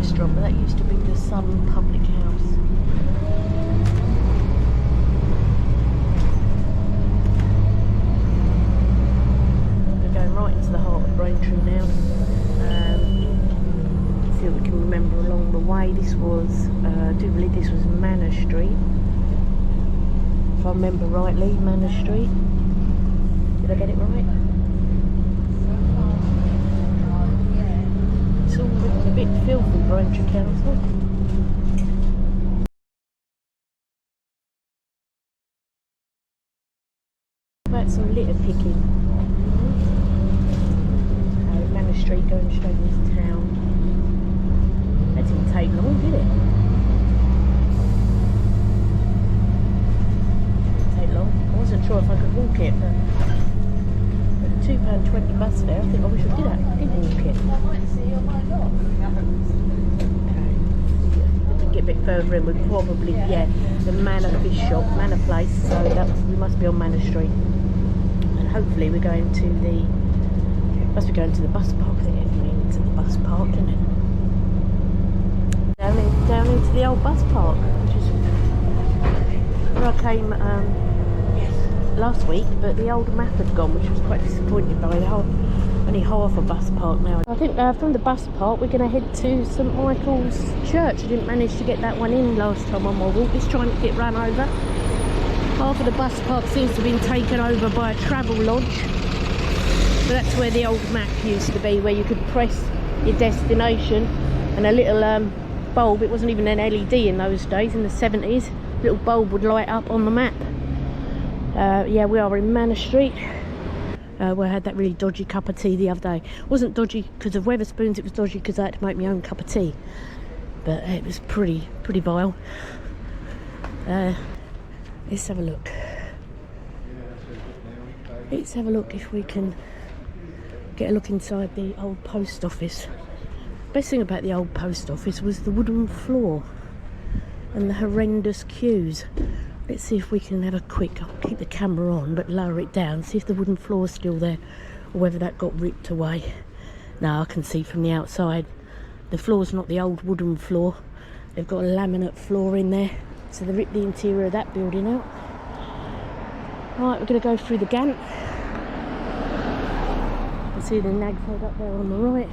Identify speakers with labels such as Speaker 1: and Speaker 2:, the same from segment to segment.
Speaker 1: restaurant, but that used to be the Sun Public House. We're going right into the heart of Braintree now. See what we can remember along the way. This was, I do believe this was Manor Street. If I remember rightly, Manor Street. Did I get it right? It's all looking a bit filthy, Braintree Council. About some litter picking. Manor Street going straight into town. That didn't take long, did it? Didn't take long. I wasn't sure if I could walk it, but the £2.20 bus fare, I think I wish I did walk it. Okay. If we get a bit further in, we'd probably, yeah, the Manor fish shop, Manor place, so we must be on Manor Street. And hopefully we're going to the, must be going to the bus park there, into the bus park, isn't it? Down into the old bus park, which is where I came last week, but the old map had gone, which was quite disappointing by only half a bus park now. I think from the bus park we're going to head to St Michael's Church. I didn't manage to get that one in last time on my walk. Just trying to get run over. Half of the bus park seems to have been taken over by a travel lodge. So that's where the old map used to be, where you could press your destination and a little bulb, it wasn't even an LED in those days, in the 70s, little bulb would light up on the map. Yeah, we are in Manor Street. Where I had that really dodgy cup of tea the other day. It wasn't dodgy because of Weatherspoons, it was dodgy because I had to make my own cup of tea. But it was pretty vile. Let's have a look. Let's have a look if we can get a look inside the old post office. Best thing about the old post office was the wooden floor and the horrendous queues. Let's see if we can have a quick, I'll keep the camera on but lower it down, see if the wooden floor's still there or whether that got ripped away. Now I can see from the outside the floor's not the old wooden floor, they've got a laminate floor in there, so they ripped the interior of that building out. Right, we're going to go through the gant. You can see the nagfold up there on the right.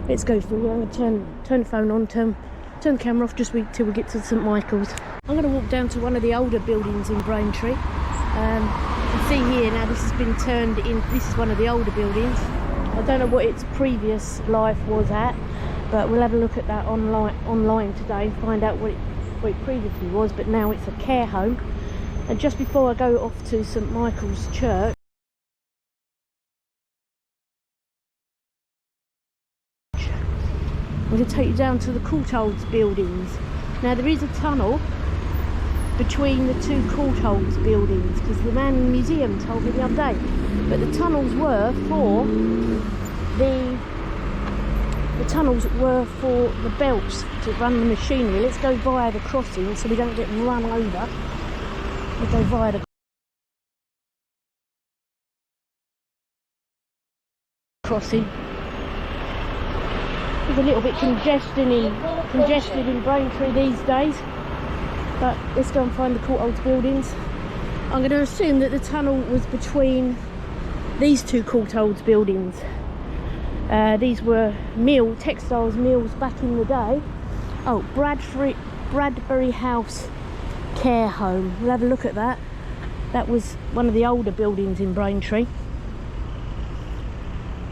Speaker 1: Let's go through. I'm going to turn the phone on, turn the camera off just till we get to St Michael's. I'm going to walk down to one of the older buildings in Braintree. You can see here now this has been turned in. This is one of the older buildings. I don't know what its previous life was at, but we'll have a look at that online today and find out what it previously was. But now it's a care home. And just before I go off to St Michael's Church, I'm going to take you down to the Courtaulds buildings. Now there is a tunnel between the two Courtaulds buildings because the man in the museum told me the other day. But the tunnels were for the belts to run the machinery. Let's go via the crossing so we don't get run over. We'll go via the crossing. It's a little bit congested in Braintree these days, but let's go and find the Courtaulds buildings. I'm going to assume that the tunnel was between these two Courtaulds buildings. These were textiles mills back in the day. Oh, Bradbury House Care Home. We'll have a look at that. That was one of the older buildings in Braintree.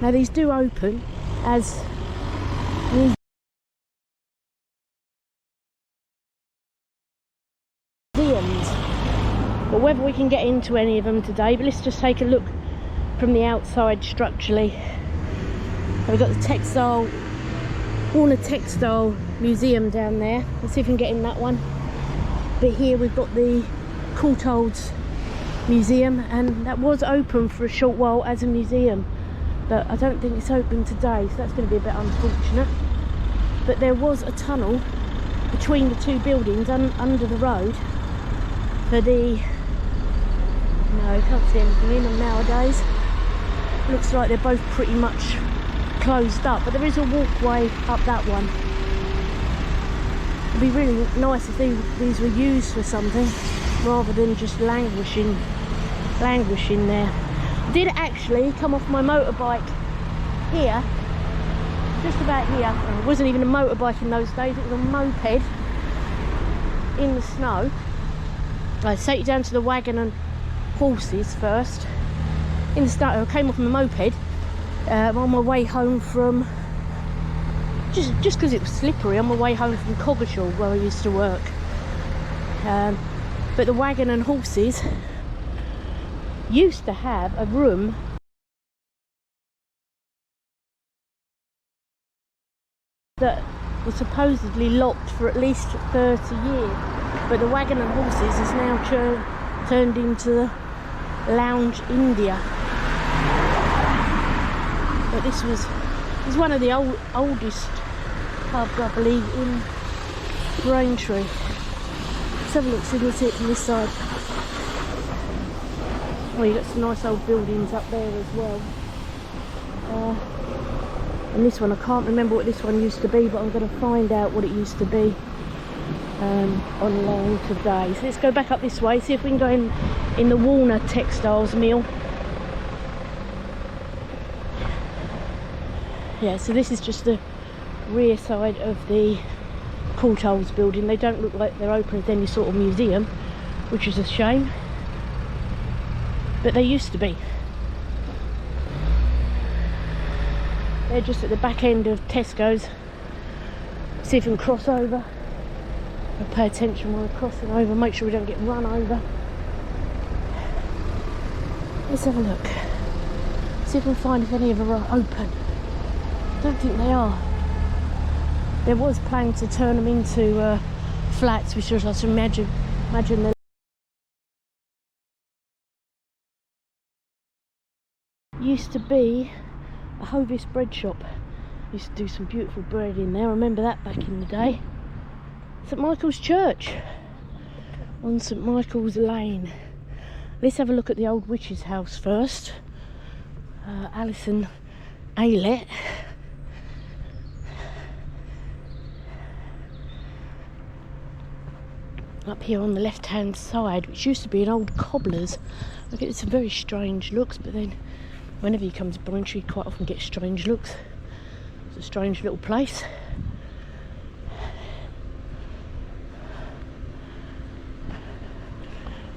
Speaker 1: Now these do open as museums, but whether we can get into any of them today, but let's just take a look from the outside structurally. We've got the Warner Textile Museum down there. Let's see if we can get in that one. But here we've got the Courtaulds Museum, and that was open for a short while as a museum, but I don't think it's open today, so that's going to be a bit unfortunate. But there was a tunnel between the two buildings under the road for the... No, can't see anything in them nowadays. Looks like they're both pretty much closed up, but there is a walkway up that one. It'd be really nice if these were used for something rather than just languishing there. I did actually come off my motorbike here, just about here. It wasn't even a motorbike in those days, it was a moped in the snow. I take you down to the wagon and horses first. In the snow, I came off my moped on my way home from, just because it was slippery, on my way home from Coggeshall where I used to work. But the wagon and horses used to have a room that was supposedly locked for at least 30 years, but the wagon and horses is now turned into Lounge India. But this was one of the oldest pubs, I believe, in Braintree. Let's have a look, so you can see it from this side. Oh, you've got some nice old buildings up there as well. And this one, I can't remember what this one used to be, but I'm going to find out what it used to be online today. So let's go back up this way, see if we can go in the Warner Textiles mill. Yeah, so this is just the rear side of the Courtaulds building. They don't look like they're open as any sort of museum, which is a shame, but they used to be. They're just at the back end of Tesco's. See if we can cross over. I'll pay attention while we're crossing over, make sure we don't get run over. Let's have a look. See if we can find if any of them are open. I don't think they are. There was plans to turn them into flats, which I should imagine they're used to be a Hovis bread shop. Used to do some beautiful bread in there. I remember that back in the day. St Michael's Church on St Michael's Lane. Let's have a look at the old witch's house first. Alison Aylett. Up here on the left hand side, which used to be an old cobbler's. I get some very strange looks, but then whenever you come to Braintree, you quite often get strange looks. It's a strange little place.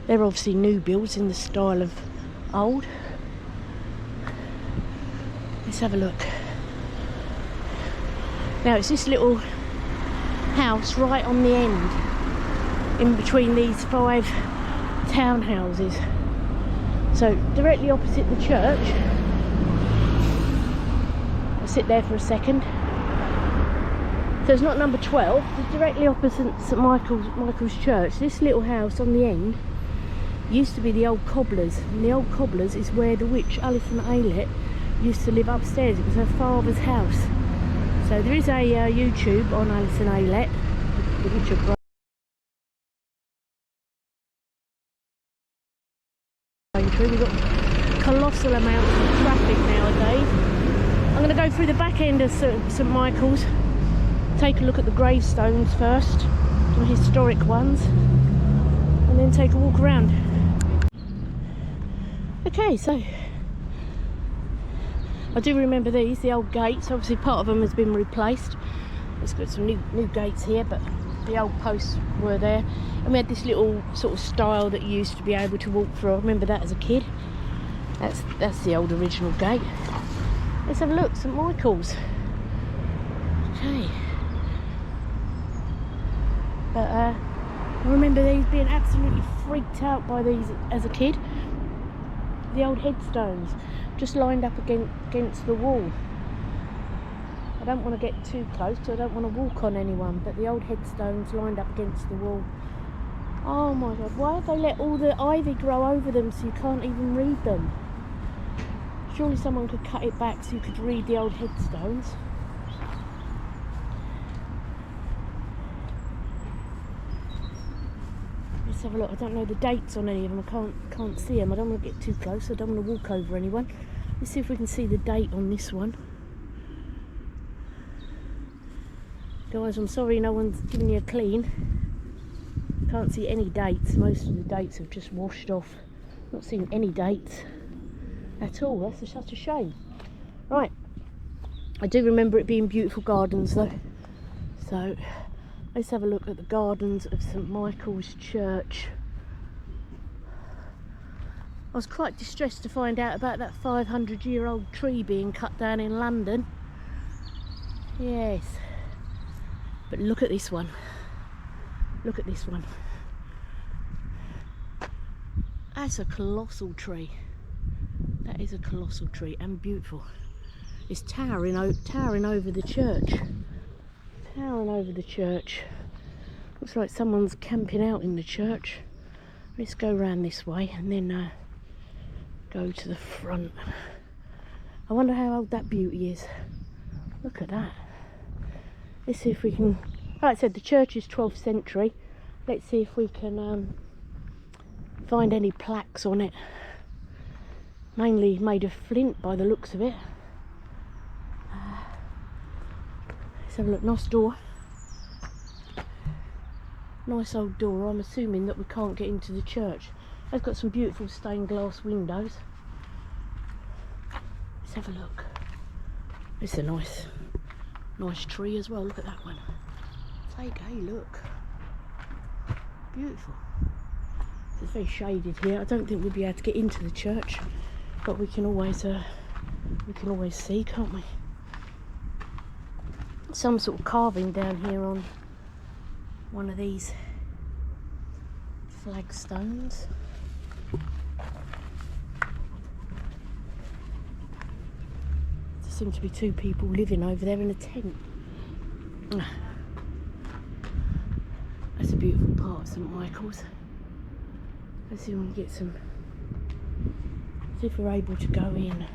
Speaker 1: They're obviously new builds in the style of old. Let's have a look. Now it's this little house right on the end, in between these 5 townhouses. So directly opposite the church. I'll sit there for a second. So it's not number 12, it's directly opposite St Michael's Church. This little house on the end used to be the old Cobblers, and the old Cobblers is where the witch Alison Aylett used to live upstairs. It was her father's house. So there is a YouTube on Alison Aylett, the witch of Braintree. We've got colossal amounts of traffic nowadays. I'm going to go through the back end of St Michael's, take a look at the gravestones first, some historic ones, and then take a walk around. Okay, so I do remember these, the old gates. Obviously part of them has been replaced. It's got some new gates here, but the old posts were there. And we had this little sort of stile that you used to be able to walk through. I remember that as a kid. That's the old original gate. Let's have a look, St Michael's. Okay. But I remember these being absolutely freaked out by these as a kid. The old headstones just lined up against the wall. I don't want to get too close, so I don't want to walk on anyone, but the old headstones lined up against the wall. Oh my god, why have they let all the ivy grow over them so you can't even read them? Surely someone could cut it back so you could read the old headstones. Let's have a look. I don't know the dates on any of them. I can't see them. I don't want to get too close. I don't want to walk over anyone. Let's see if we can see the date on this one. Guys, I'm sorry no one's giving you a clean. Can't see any dates. Most of the dates have just washed off. Not seeing any dates at all. That's such a shame. Right, I do remember it being beautiful gardens though. So let's have a look at the gardens of St Michael's Church. I was quite distressed to find out about that 500-year-old tree being cut down in London. Yes, but look at this one. Look at this one. That's a colossal tree. That is a colossal tree and beautiful. It's towering over the church. Towering over the church. Looks like someone's camping out in the church. Let's go round this way and then go to the front. I wonder how old that beauty is. Look at that. Let's see if we can... Like I said, the church is 12th century. Let's see if we can find any plaques on it. Mainly made of flint by the looks of it. Let's have a look. Nice door. Nice old door. I'm assuming that we can't get into the church. It's got some beautiful stained glass windows. Let's have a look. It's a nice tree as well. Look at that one. Take a look. Beautiful. It's very shaded here. I don't think we'll be able to get into the church, but we can always see, can't we? Some sort of carving down here on one of these flagstones. There seem to be two people living over there in a tent. That's a beautiful part of St Michael's. Let's see if we can get some... See if we're able to go in.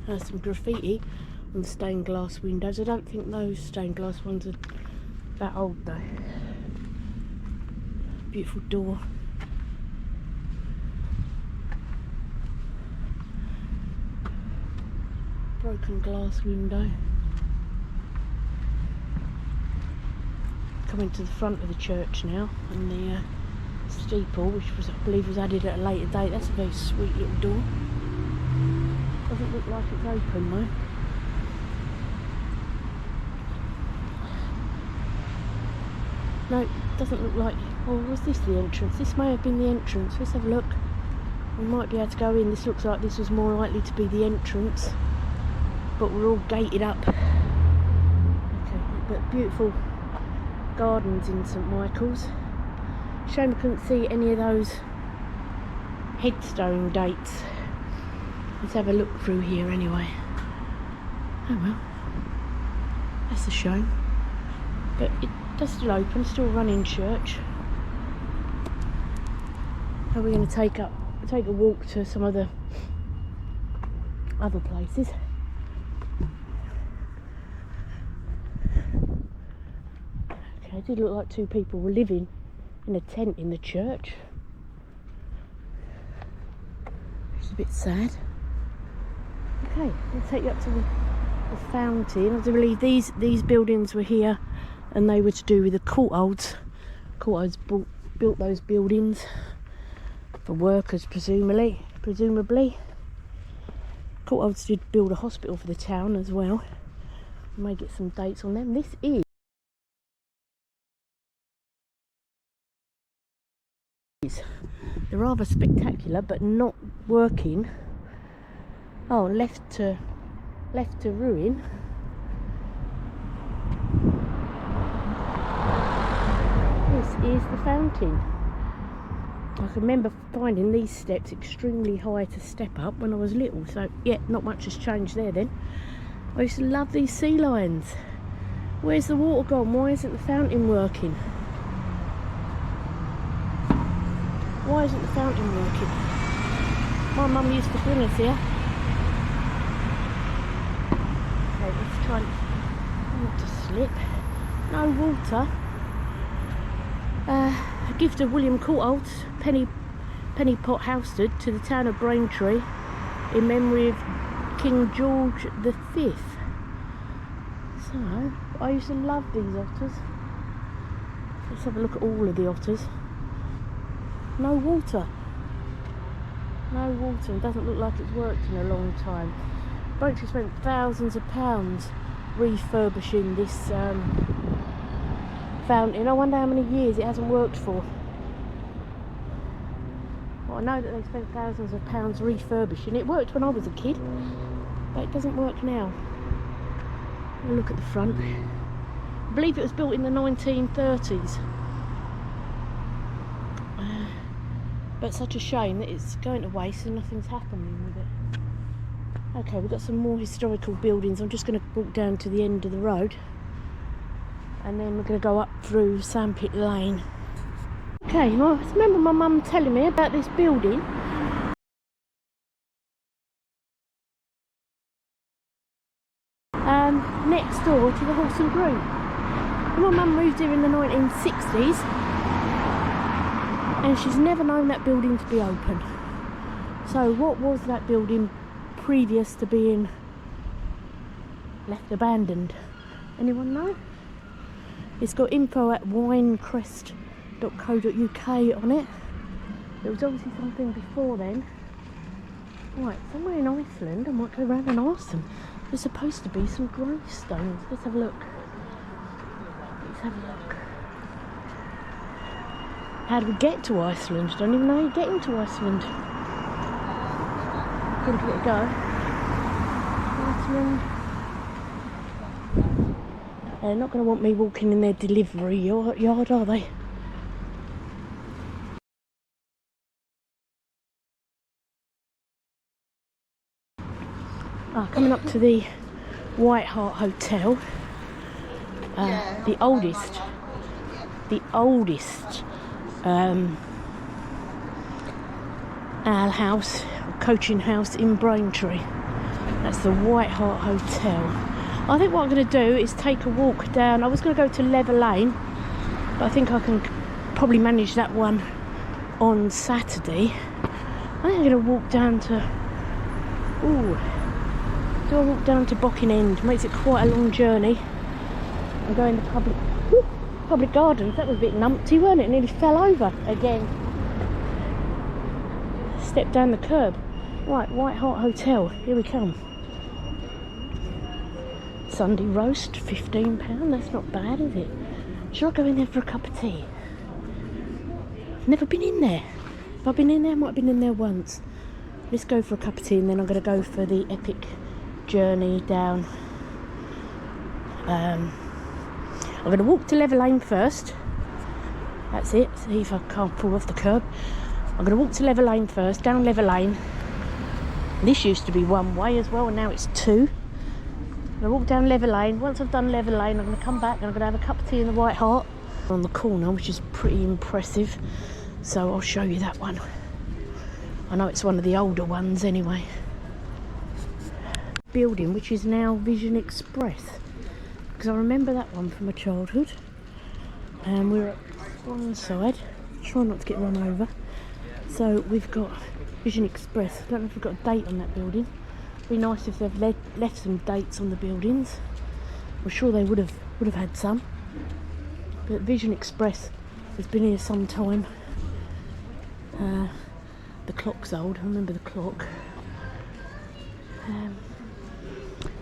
Speaker 1: There's some graffiti on the stained glass windows. I don't think those stained glass ones are that old though. Beautiful door. Broken glass window. Coming to the front of the church now, and the steeple, which was, I believe, was added at a later date. That's a very sweet little door. Doesn't look like it's open though. No, doesn't look like... Oh, was this the entrance? This may have been the entrance. Let's have a look. We might be able to go in. This looks like this was more likely to be the entrance, but we're all gated up. Okay, but beautiful gardens in St Michael's. Shame I couldn't see any of those headstone dates. Let's have a look through here anyway. Oh well, that's a shame. But it does still open, still running church. Are we going to take a walk to some of the other places? Okay, it did look like two people were living in a tent in the church, which is a bit sad. Okay, I'll take you up to the fountain. I believe these buildings were here and they were to do with the courtholds. Courtholds built those buildings for workers, presumably. Courtholds did build a hospital for the town as well. We may get some dates on them. This is they're rather spectacular but not working. Oh, left to ruin. This is the fountain. I can remember finding these steps extremely high to step up when I was little, so yeah, not much has changed there then. I used to love these sea lions. Where's the water gone? Why isn't the fountain working? Why isn't the fountain working? My mum used to bring us here. Okay, let's try not to slip. No water. A gift of William Courtauld, penny penny pot house stood to the town of Braintree in memory of King George V. So, I used to love these otters. Let's have a look at all of the otters. No water. No water. It doesn't look like it's worked in a long time. Braintree spent thousands of pounds refurbishing this fountain. I wonder how many years it hasn't worked for. Well, I know that they spent thousands of pounds refurbishing it. It worked when I was a kid, but it doesn't work now. Have a look at the front. I believe it was built in the 1930s. But such a shame that it's going to waste and nothing's happening with it. Okay, we've got some more historical buildings. I'm just going to walk down to the end of the road and then we're going to go up through Sandpit Lane. Okay, well, I remember my mum telling me about this building. Next door to the Horse and Groom. My mum moved here in the 1960s and she's never known that building to be open. So what was that building previous to being left abandoned? Anyone know? It's got info at winecrest.co.uk on it. There was obviously something before then. Right, somewhere in Iceland, I might go around and ask them. There's supposed to be some gravestones. Let's have a look. Let's have a look. How do we get to Iceland? I don't even know how you get into Iceland. Give it a go. Iceland. They're not going to want me walking in their delivery yard, are they? Coming up to the White Hart Hotel, the oldest ale house, or coaching house in Braintree. That's the White Hart Hotel. I think what I'm going to do is take a walk down. I was going to go to Leather Lane, but I think I can probably manage that one on Saturday. I think I'm going to walk down to... do I walk down to Bocking End? Makes it quite a long journey. I'm going to public gardens. That was a bit numpty, weren't it? Nearly fell over again. Stepped down the curb. Right, White Hart Hotel. Here we come. Sunday roast, £15. That's not bad, is it? Should I go in there for a cup of tea? Never been in there. Have I been in there? I might have been in there once. Let's go for a cup of tea and then I'm going to go for the epic journey down. I'm going to walk to Leather Lane first. That's it. See if I can't fall off the curb. I'm going to walk to Leather Lane first, down Leather Lane. This used to be one way as well and now it's two. I'm going to walk down Leather Lane. Once I've done Leather Lane, I'm going to come back and I'm going to have a cup of tea in the White Hart on the corner, which is pretty impressive. So I'll show you that one. I know it's one of the older ones anyway. Building, which is now Vision Express, because I remember that one from my childhood. And we're at one side. Try not to get run over. So we've got Vision Express. I don't know if we've got a date on that building. Be nice if they've left some dates on the buildings. I'm sure they would have had some. But Vision Express has been here some time. The clock's old. I remember the clock.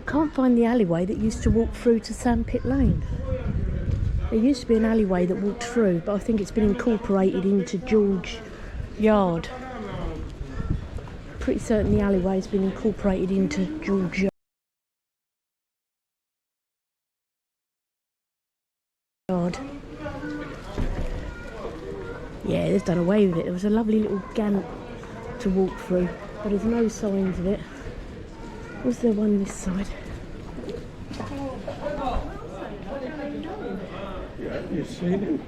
Speaker 1: Can't find the alleyway that used to walk through to Sandpit Lane. There used to be an alleyway that walked through, but I think it's been incorporated into George Yard. Pretty certain the alleyway's been incorporated into George Yard. Yeah, they've done away with it. There was a lovely little gant to walk through, but there's no signs of it. Was there one this side?
Speaker 2: Yeah, you've seen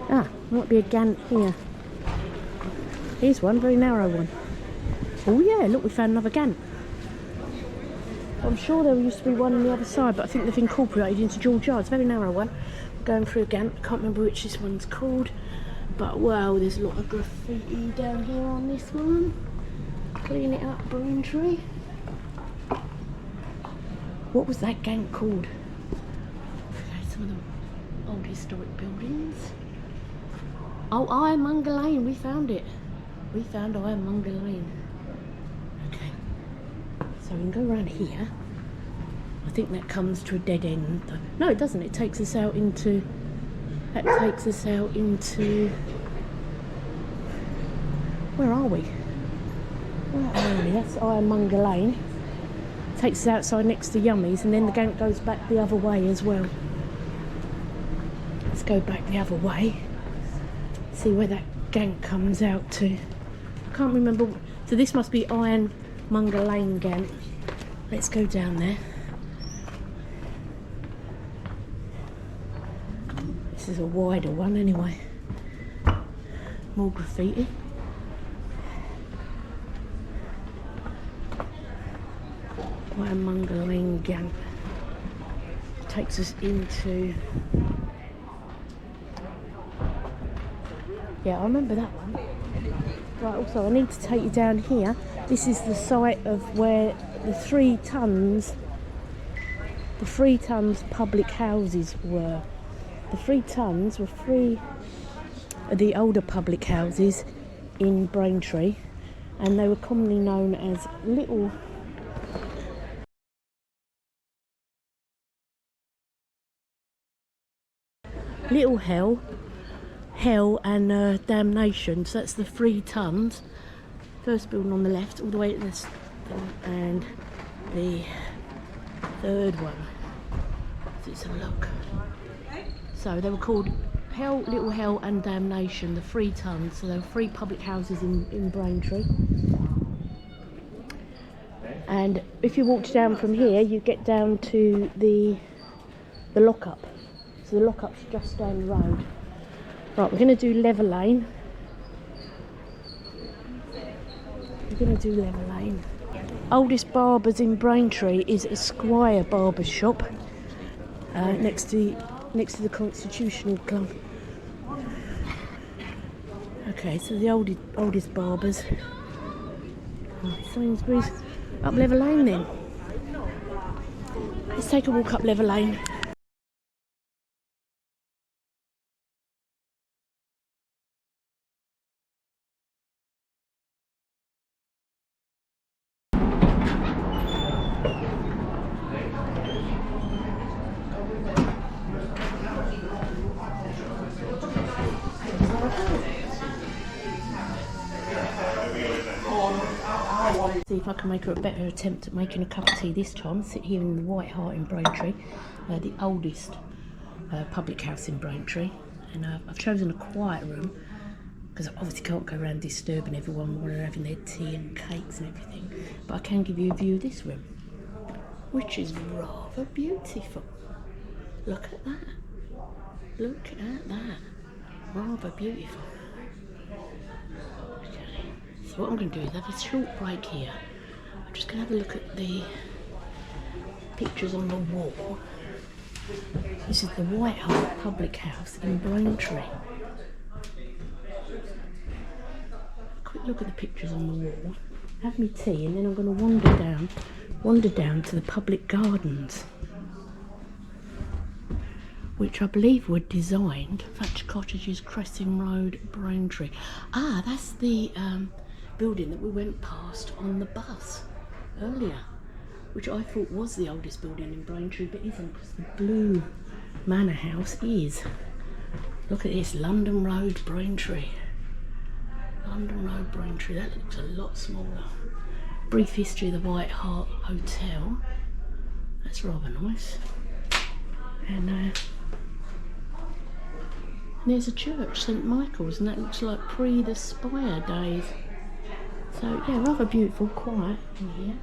Speaker 2: it.
Speaker 1: Might be a gant here. Here's one, very narrow one. Oh yeah, look, we found another gant. I'm sure there used to be one on the other side, but I think they've incorporated into George Yard. It's a very narrow one. Going through a gant. I can't remember which this one's called. But wow, there's a lot of graffiti down here on this one. Clean it up, Braintree. What was that gang called? Okay, some of the old historic buildings. Oh, Ironmonger Lane, we found it. We found Ironmonger Lane. Okay, so we can go around here. I think that comes to a dead end. No, it doesn't. It takes us out into... That takes us out into... Where are we? Where are we? That's Ironmonger Lane. Takes us outside next to Yummy's, and then the gank goes back the other way as well. Let's go back the other way. See where that gank comes out to. I can't remember. So this must be Ironmonger Lane gank. Let's go down there. This is a wider one anyway. More graffiti. Ironmonger Lane Gang. Takes us into... Yeah, I remember that one. Right, also I need to take you down here. This is the site of where the 3 tons public houses were. The 3 tons were 3 of the older public houses in Braintree, and they were commonly known as Little Hell and Damnation. So that's the 3 tons. First building on the left, all the way to this, and the third one. Let's have a look. So they were called Little Hell and Damnation, the 3 tons. So there were 3 public houses in Braintree. And if you walked down from here, you get down to the lockup. So the lockup's just down the road. Right, we're going to do Lever Lane. Oldest barbers in Braintree is Esquire Barber Shop, next to the Constitutional Club. Okay, so the oldest barbers. Right, Sainsbury's. Up Lever Lane then. Let's take a walk up Lever Lane. See if I can make a better attempt at making a cup of tea this time. Sit here in the White Hart in Braintree, the oldest public house in Braintree, and I've chosen a quiet room because I obviously can't go around disturbing everyone while they're having their tea and cakes and everything, but I can give you a view of this room, which is rather beautiful. Look at that. Look at that. Rather beautiful. So what I'm going to do is have a short break here. I'm just going to have a look at the pictures on the wall. This is the White Hart Public House in Braintree. Quick look at the pictures on the wall. Have me tea, and then I'm going to wander down to the public gardens, which I believe were designed. Thatched Cottages, Cressing Road, Braintree. Ah, that's the building that we went past on the bus earlier, which I thought was the oldest building in Braintree, but isn't, because the blue Manor House is. Look at this, London Road, Braintree. London Road, Braintree. That looks a lot smaller. Brief history of the White Hart Hotel. That's rather nice. And there's a church, St Michael's, and that looks like pre the Spire days. So yeah, rather beautiful, quiet in here,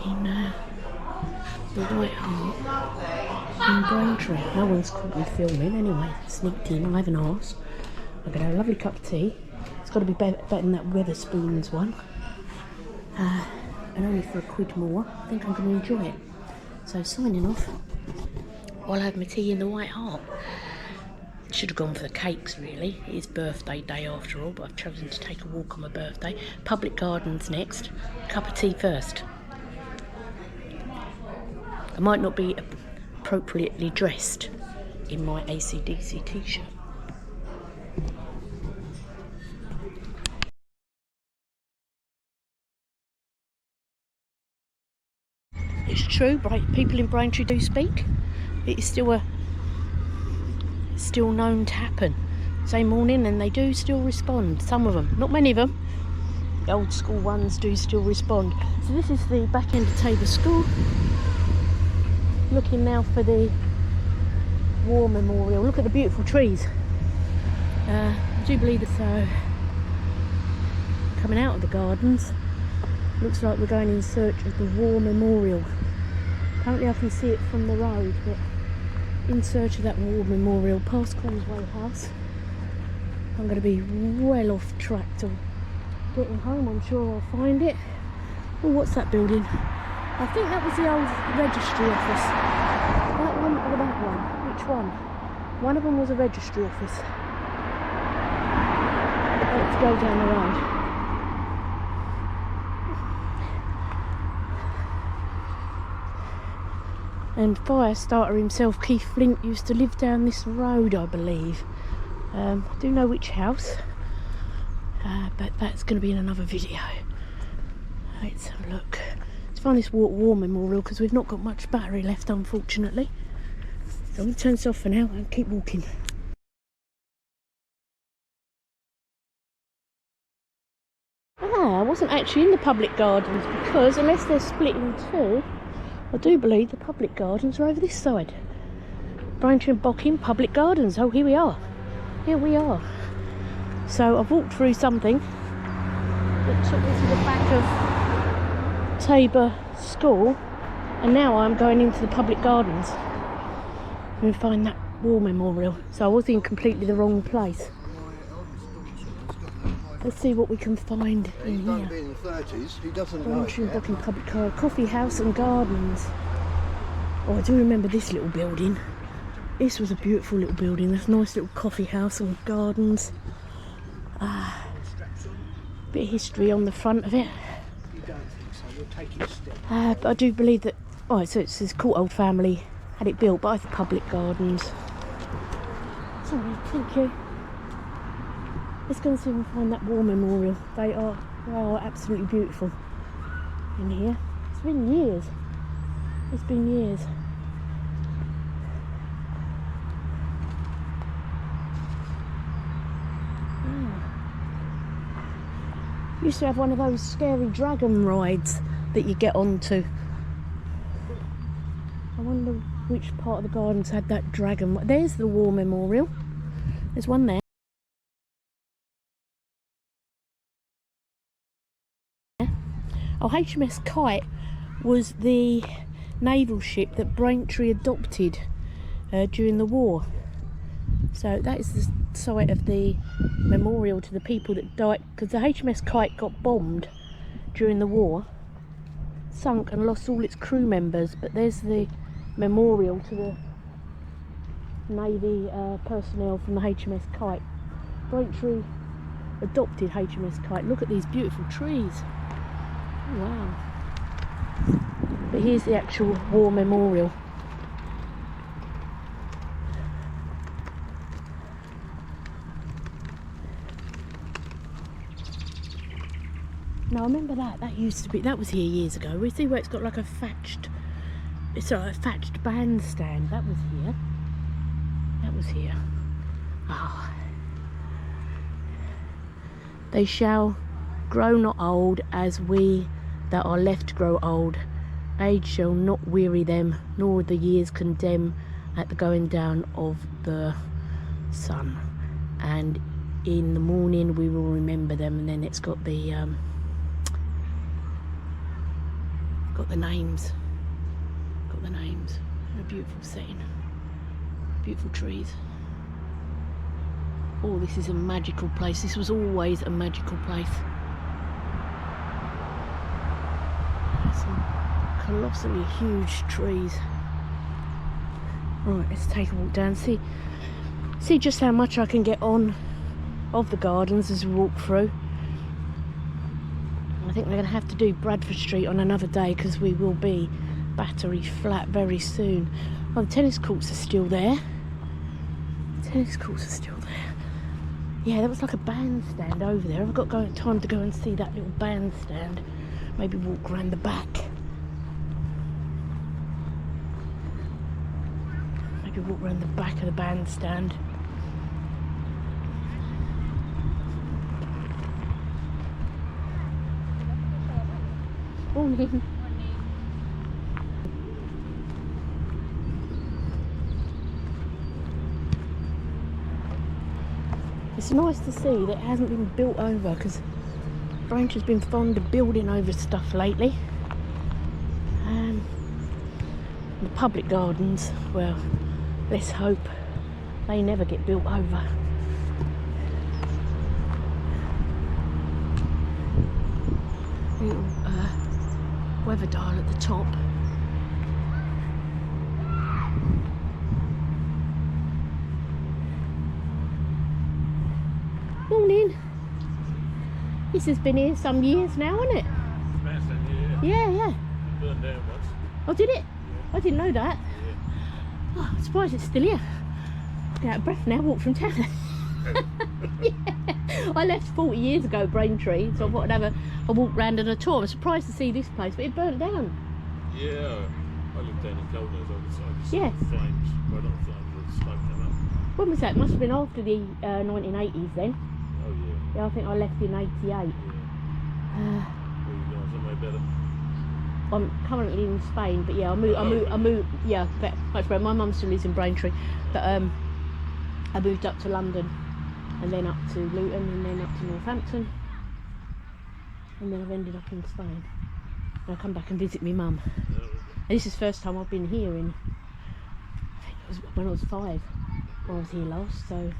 Speaker 1: in the White Hart in Braintree. No one's caught me filming anyway. Sneaked in, I haven't asked. I'm going to have a lovely cup of tea. It's got to be better than that Wetherspoons one. And only for £1 more. I think I'm going to enjoy it. So signing off, while I have my tea in the White Hart. Should have gone for the cakes really. It is birthday day after all, but I've chosen to take a walk on my birthday. Public gardens next. Cup of tea first. I might not be appropriately dressed in my AC/DC t-shirt. It's true, people in Braintree do speak. It is still known to happen. Same morning, and they do still respond. Some of them, not many of them. The old school ones do still respond. So this is the back end of Tabor School. Looking now for the War Memorial. Look at the beautiful trees. I do believe that. So coming out of the gardens, looks like we're going in search of the War Memorial. Apparently I can see it from the road, but in search of that War Memorial, past Causeway House. I'm going to be well off track to getting home. I'm sure I'll find it. Oh, what's that building? I think that was the old registry office. That one or that one? Which one? One of them was a registry office. Let's go down the road. And fire starter himself, Keith Flint, used to live down this road, I believe. I do know which house, but that's going to be in another video. Let's have a look. Let's find this War Memorial, because we've not got much battery left, unfortunately. So I'm going to turn this off for now and keep walking. I wasn't actually in the public gardens, because unless they're split in two, I do believe the public gardens are over this side. Braintree and Bocking Public Gardens. Oh, here we are. Here we are. So I've walked through something that took me to the back of Tabor School, and now I'm going into the public gardens and find that War Memorial. So I was in completely the wrong place. Let's see what we can find in here.
Speaker 2: In the 30s, he doesn't
Speaker 1: Braintree and Bocking Public Coffee House and Gardens. Oh, I do remember this little building. This was a beautiful little building. This nice little coffee house and gardens. Bit of history on the front of it. But I do believe that. Oh, so it's this cool old family had it built by the public gardens. Sorry, thank you. Let's go and see if we can find that War Memorial. They are absolutely beautiful in here. It's been years. It's been years. Used to have one of those scary dragon rides that you get onto. I wonder which part of the gardens had that dragon. There's the War Memorial. There's one there. Oh, HMS Kite was the naval ship that Braintree adopted during the war. So that is the site of the memorial to the people that died, because the HMS Kite got bombed during the war, sunk and lost all its crew members, but there's the memorial to the Navy personnel from the HMS Kite. Braintree adopted HMS Kite. Look at these beautiful trees. Oh, wow. But here's the actual War Memorial. Now I remember that used to be, that was here years ago. We see where it's got like a thatched bandstand. That was here. That was here. Ah. They shall grow not old, as we that are left grow old. Age shall not weary them, nor the years condemn at the going down of the sun. And in the morning we will remember them. And then it's got the names. Got the names. And a beautiful scene. Beautiful trees. Oh, this is a magical place. This was always a magical place. Some colossally huge trees. Right, let's take a walk down. See, see just how much I can get on of the gardens as we walk through. I think we're going to have to do Bradford Street on another day because we will be battery flat very soon. Oh, the tennis courts are still there. Tennis courts are still there. Yeah, there was like a bandstand over there. I've got time to go and see that little bandstand. Maybe walk around the back. Maybe walk around the back of the bandstand. Morning. It's nice to see that it hasn't been built over, because Braintree's been fond of building over stuff lately. The public gardens, well, let's hope they never get built over. Little weather dial at the top. Morning. This has been here some years now, hasn't it? Yeah.
Speaker 2: Burned down once.
Speaker 1: Oh, did it?
Speaker 2: Yeah.
Speaker 1: I didn't know that.
Speaker 2: Yeah.
Speaker 1: Oh, I'm surprised it's still here. I'm out of breath now, walk from town. Yeah. I left 40 years ago, Braintree, so I thought I'd have a walk round and a tour. I'm surprised to see this place, but it burnt down.
Speaker 2: Yeah, I lived down in Coldness. I could see
Speaker 1: Yes.
Speaker 2: flames, well not flames, but smoke come up.
Speaker 1: When was that? Must have been after the 1980s then.
Speaker 2: Oh yeah.
Speaker 1: Yeah, I think I left in 88.
Speaker 2: Yeah. Where you going, somewhere better?
Speaker 1: I'm currently in Spain, but yeah, I moved, yeah, much better. My mum still lives in Braintree, but I moved up to London, and then up to Luton, and then up to Northampton, and then I've ended up in Spain. And I come back and visit my mum.
Speaker 2: Oh, okay.
Speaker 1: And this is the first time I've been here in, I think it was when I was 5, when I was here last, so,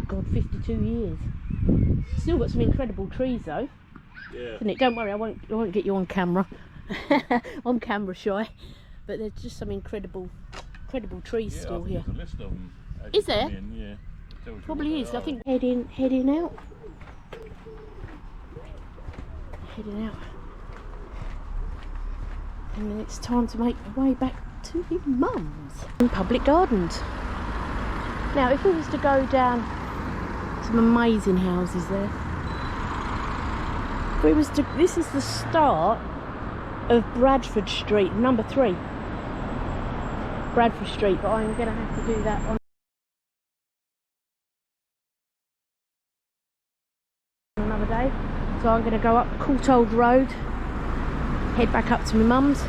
Speaker 1: God, 52 years. Still got some incredible trees though.
Speaker 2: Yeah.
Speaker 1: Isn't it? Don't worry, I won't get you on camera. I'm camera shy, but there's just some incredible trees
Speaker 2: Yeah,
Speaker 1: still
Speaker 2: I think
Speaker 1: here.
Speaker 2: there's a list of them. as
Speaker 1: Is
Speaker 2: you come
Speaker 1: there?
Speaker 2: in, yeah. It tells you
Speaker 1: Probably
Speaker 2: what
Speaker 1: is.
Speaker 2: they
Speaker 1: I
Speaker 2: are.
Speaker 1: think heading out. Heading out. And then it's time to make my way back to my mum's in public gardens. Now, if we was to go down, some amazing houses there. If we was to, this is the start of Bradford Street, number 3. Bradford Street, but I'm going to have to do that on another day. So I'm going to go up Courtauld Road, head back up to my mum's.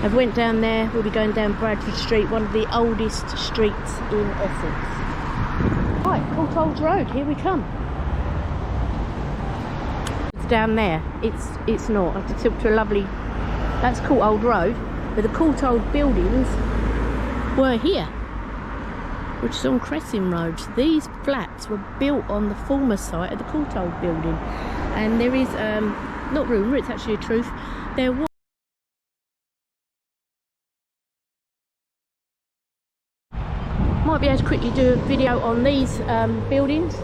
Speaker 1: I've went down there, we'll be going down Bradford Street, one of the oldest streets in Essex. Right, Courtauld Road, here we come. It's down there, it's not. I have to tilt to a lovely, that's Courtauld Road, but the Courtauld buildings were here, which is on Cressing Road. These flats were built on the former site of the Courtauld building, and there is, not rumour, it's actually a truth, there was might be able to quickly do a video on these buildings.